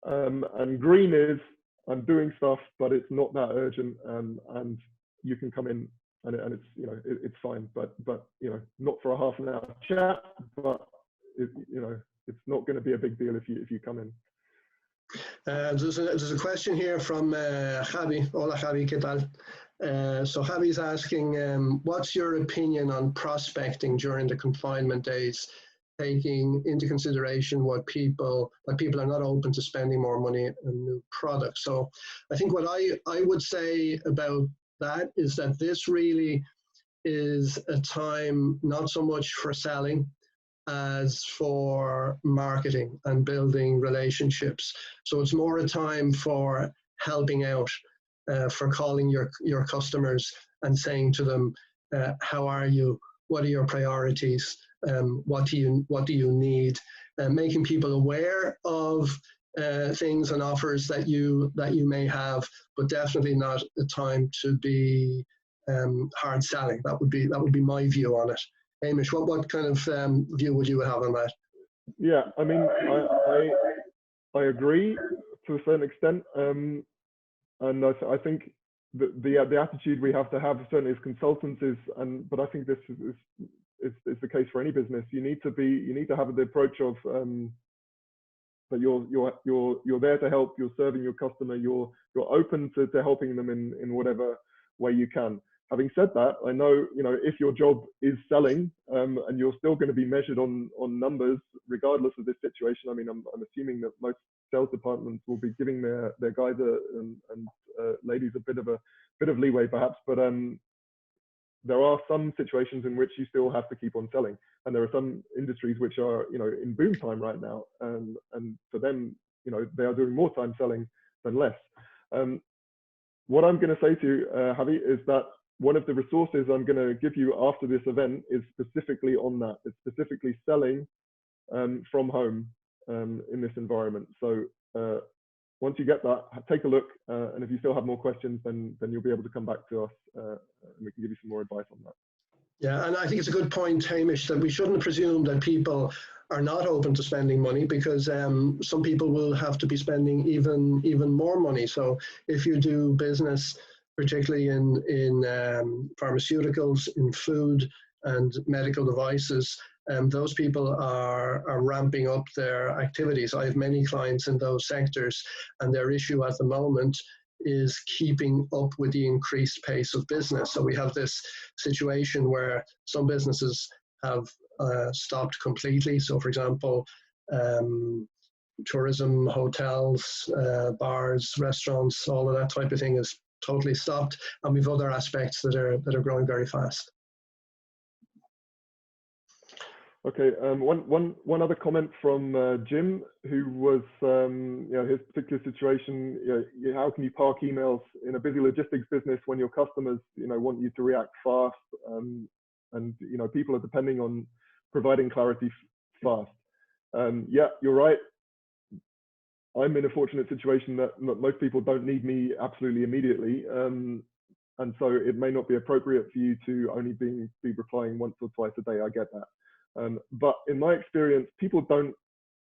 And green is, I'm doing stuff, but it's not that urgent, and you can come in and it's, you know, it's fine, but you know, not for a half an hour chat, but you know, it's not going to be a big deal if you come in. There's a question here from Javi. Hola Javi, ¿qué tal? So Javi's asking, what's your opinion on prospecting during the confinement days, taking into consideration what people are not open to spending more money on new products? So I think what I would say about that is that this really is a time not so much for selling as for marketing and building relationships. So it's more a time for helping out, for calling your customers and saying to them, how are you? What are your priorities? What do you need? Making people aware of things and offers that you may have, but definitely not a time to be hard selling. That would be my view on it. Hamish, what kind of view would you have on that? Yeah, I mean, I agree to a certain extent, and I think the attitude we have to have certainly as consultants is, but I think this is the case for any business. You need to have the approach of that you're there to help. You're serving your customer. You're open to helping them in whatever way you can. Having said that, I know, you know, if your job is selling, and you're still going to be measured on numbers regardless of this situation. I mean, I'm assuming that most sales departments will be giving their guys and ladies a bit of leeway perhaps, but there are some situations in which you still have to keep on selling, and there are some industries which are, you know, in boom time right now, and for them, you know, they are doing more time selling than less. What I'm going to say to you, Javi, is that one of the resources I'm going to give you after this event is specifically on that. It's specifically selling from home in this environment. So once you get that, take a look, and if you still have more questions, then you'll be able to come back to us, and we can give you some more advice on that. Yeah, and I think it's a good point, Hamish, that we shouldn't presume that people are not open to spending money, because some people will have to be spending even more money. So if you do business, particularly in pharmaceuticals, in food and medical devices, those people are ramping up their activities. I have many clients in those sectors, and their issue at the moment is keeping up with the increased pace of business. So we have this situation where some businesses have stopped completely. So for example, tourism, hotels, bars, restaurants, all of that type of thing is totally stopped. And we've other aspects that are growing very fast. Okay, one other comment from Jim, who was, his particular situation, how can you park emails in a busy logistics business when your customers, want you to react fast, and, people are depending on providing clarity fast. Yeah, you're right. I'm in a fortunate situation that most people don't need me absolutely immediately. And so it may not be appropriate for you to only be replying once or twice a day. I get that. But in my experience, people don't,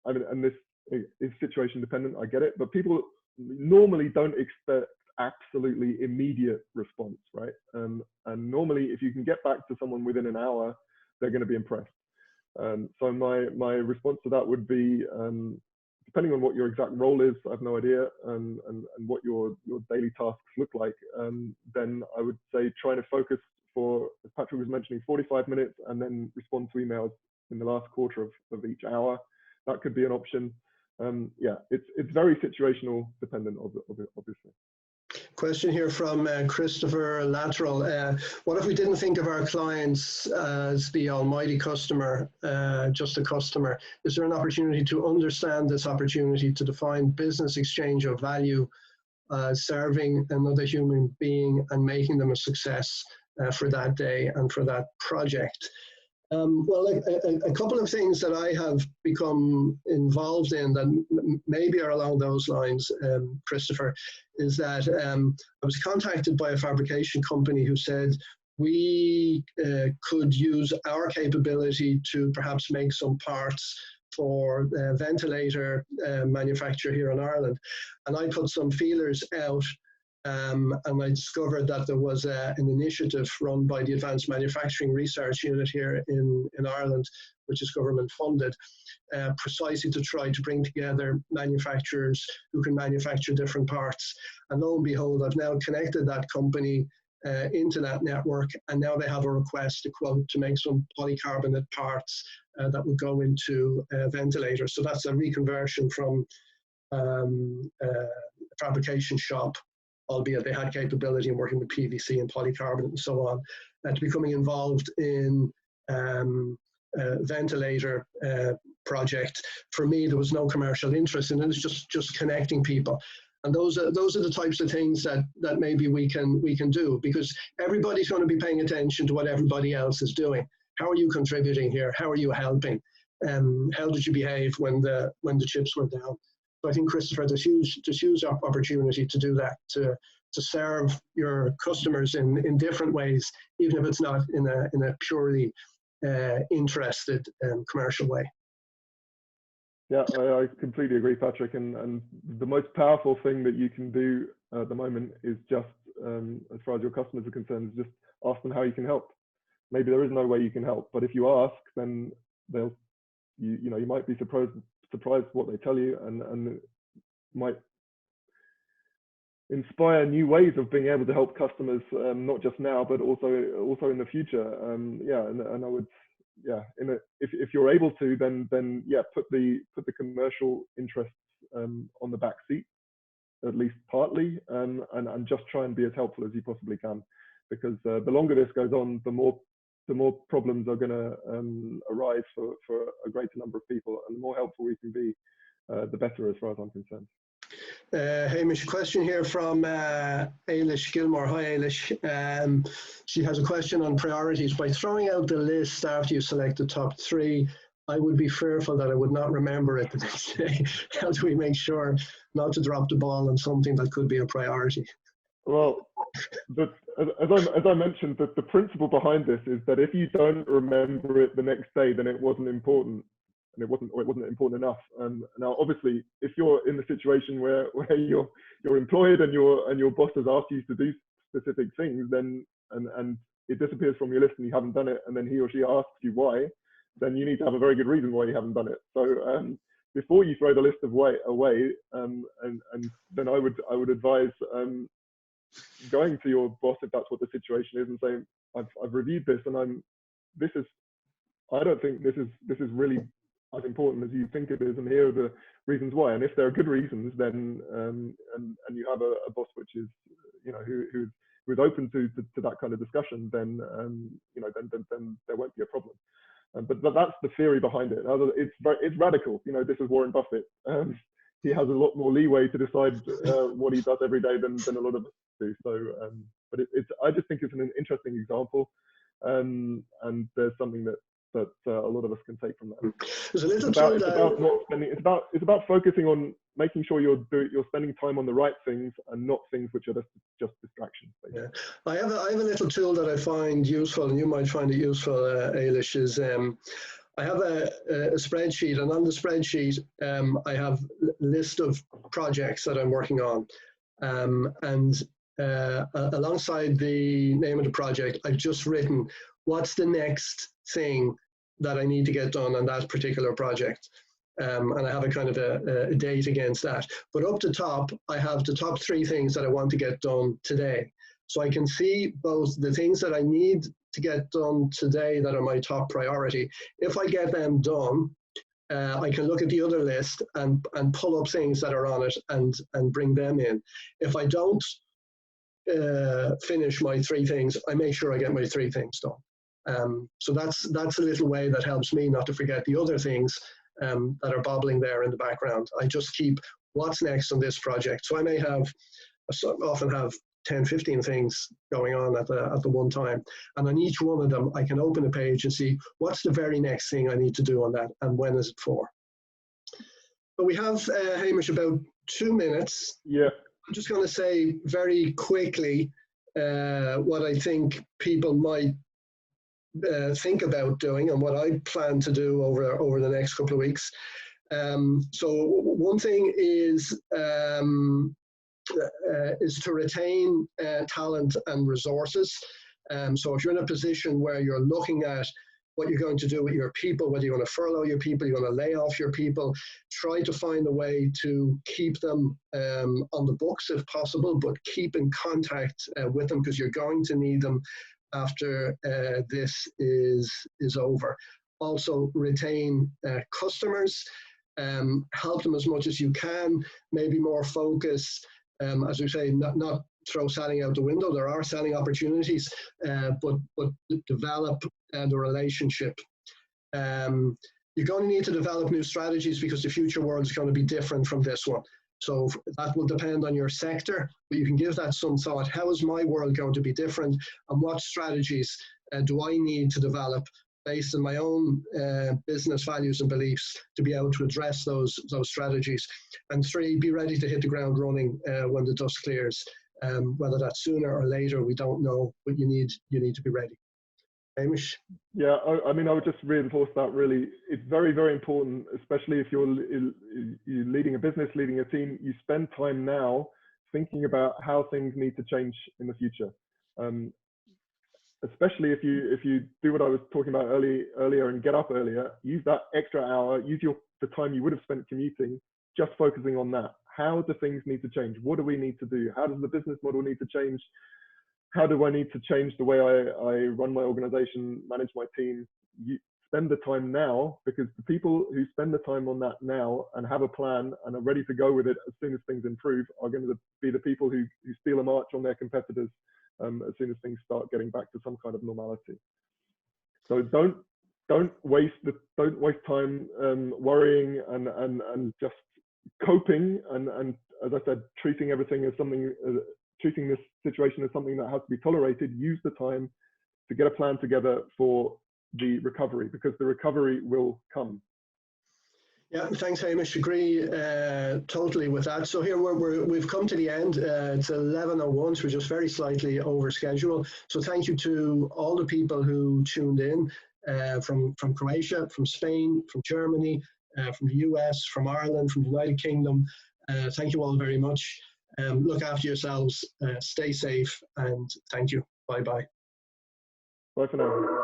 and this is situation dependent, I get it, but people normally don't expect absolutely immediate response, right? And normally if you can get back to someone within an hour, they're going to be impressed. So my response to that would be, depending on what your exact role is, I have no idea, and what your daily tasks look like, then I would say try to focus for, as Patrick was mentioning, 45 minutes and then respond to emails in the last quarter of each hour. That could be an option. Yeah, it's very situational dependent, obviously. Question here from Christopher Lateral. What if we didn't think of our clients as the almighty customer, just a customer? Is there an opportunity to understand this opportunity to define business exchange of value, serving another human being and making them a success for that day and for that project? Well, a couple of things that I have become involved in that maybe are along those lines, Christopher, is that I was contacted by a fabrication company who said we could use our capability to perhaps make some parts for ventilator manufacture here in Ireland. And I put some feelers out, and I discovered that there was an initiative run by the Advanced Manufacturing Research Unit here in Ireland, which is government funded, precisely to try to bring together manufacturers who can manufacture different parts. And lo and behold, I've now connected that company into that network, and now they have a request, a quote, to make some polycarbonate parts that would go into ventilators. So that's a reconversion from a fabrication shop, albeit they had capability in working with PVC and polycarbonate and so on, to becoming involved in ventilator project. For me, there was no commercial interest in it. It's just connecting people. And those are the types of things that maybe we can do, because everybody's going to be paying attention to what everybody else is doing. How are you contributing here? How are you helping? How did you behave when the chips were down? So I think, Christopher, there's huge opportunity to do that, to serve your customers in different ways, even if it's not in a purely interested commercial way. Yeah, I completely agree, Patrick. And the most powerful thing that you can do at the moment is just, as far as your customers are concerned, is just ask them how you can help. Maybe there is no way you can help, but if you ask, then you might be surprised what they tell you, and might inspire new ways of being able to help customers, not just now, but also in the future. Yeah, and I would, yeah, if you're able to, then yeah, put the commercial interests on the back seat, at least partly, and just try and be as helpful as you possibly can, because the longer this goes on, the more problems are going to arise for a greater number of people, and the more helpful we can be, the better, as far as I'm concerned. Hamish, question here from Ailish Gilmore. Hi, Ailish. She has a question on priorities. By throwing out the list after you select the top 3, I would be fearful that I would not remember it the next day. How do we make sure not to drop the ball on something that could be a priority? Well, as I mentioned, the principle behind this is that if you don't remember it the next day, then it wasn't important, and it wasn't important enough. Now, obviously, if you're in the situation where you're employed and your boss has asked you to do specific things, then and it disappears from your list and you haven't done it, and then he or she asks you why, then you need to have a very good reason why you haven't done it. So before you throw the list away, and then I would advise going to your boss if that's what the situation is and saying, I've reviewed this and I don't think this is really as important as you think it is, and here are the reasons why. And if there are good reasons, then and you have a boss which is, you know, who's open to that kind of discussion, then you know, then there won't be a problem. But that's the theory behind it. It's radical. You know, this is Warren Buffett. He has a lot more leeway to decide what he does every day than a lot of us do. So, but I just think it's an interesting example, and there's something that a lot of us can take from that. There's a little it's about focusing on making sure you're spending time on the right things and not things which are just distractions. Yeah. I have a little tool that I find useful, and you might find it useful, Ailish, is I have a spreadsheet, and on the spreadsheet I have a list of projects that I'm working on, and alongside the name of the project, I've just written what's the next thing that I need to get done on that particular project. And I have a kind of a date against that. But up the top, I have the top 3 things that I want to get done today. So I can see both the things that I need to get done today that are my top priority. If I get them done, I can look at the other list and pull up things that are on it and bring them in. If I don't finish my 3 things, I make sure I get my 3 things done. So that's a little way that helps me not to forget the other things that are bobbling there in the background. I just keep what's next on this project. So I often have 10, 15 things going on at the one time. And on each one of them, I can open a page and see what's the very next thing I need to do on that and when is it for. But we have, Hamish, about 2 minutes. Yeah. I'm just going to say very quickly what I think people might think about doing and what I plan to do over the next couple of weeks. So one thing is to retain talent and resources. So if you're in a position where you're looking at what you're going to do with your people, whether you want to furlough your people, you want to lay off your people, try to find a way to keep them on the books if possible, but keep in contact with them, because you're going to need them after this is over. Also retain customers, help them as much as you can, maybe more focus, as we say, not throw selling out the window. There are selling opportunities, but develop the relationship. You're going to need to develop new strategies because the future world is going to be different from this one. So that will depend on your sector, but you can give that some thought. How is my world going to be different, and what strategies do I need to develop based on my own business values and beliefs to be able to address those strategies? And 3, be ready to hit the ground running when the dust clears. Whether that's sooner or later, we don't know, but you need to be ready. Hamish? Yeah, I mean, I would just reinforce that really. It's very, very important, especially if you're leading a business, leading a team, you spend time now thinking about how things need to change in the future. Especially if you do what I was talking about earlier and get up earlier, use that extra hour, use the time you would have spent commuting, just focusing on that. How do things need to change? What do we need to do? How does the business model need to change? How do I need to change the way I run my organization, manage my team? You spend the time now, because the people who spend the time on that now and have a plan and are ready to go with it as soon as things improve are going to be the people who steal a march on their competitors as soon as things start getting back to some kind of normality. So don't waste time worrying and just coping and as I said, treating everything as something. Treating this situation as something that has to be toterated. Use the time to get a plan together for the recovery, because the recovery will come. Yeah, thanks, Hamish. Agree totally with that. So here we've come to the end. It's 11:01, so we're just very slightly over schedule. So thank you to all the people who tuned in from Croatia, from Spain, from Germany, from the US, from Ireland, from the United Kingdom. Thank you all very much. Look after yourselves, stay safe, and thank you. Bye-bye. Bye for now.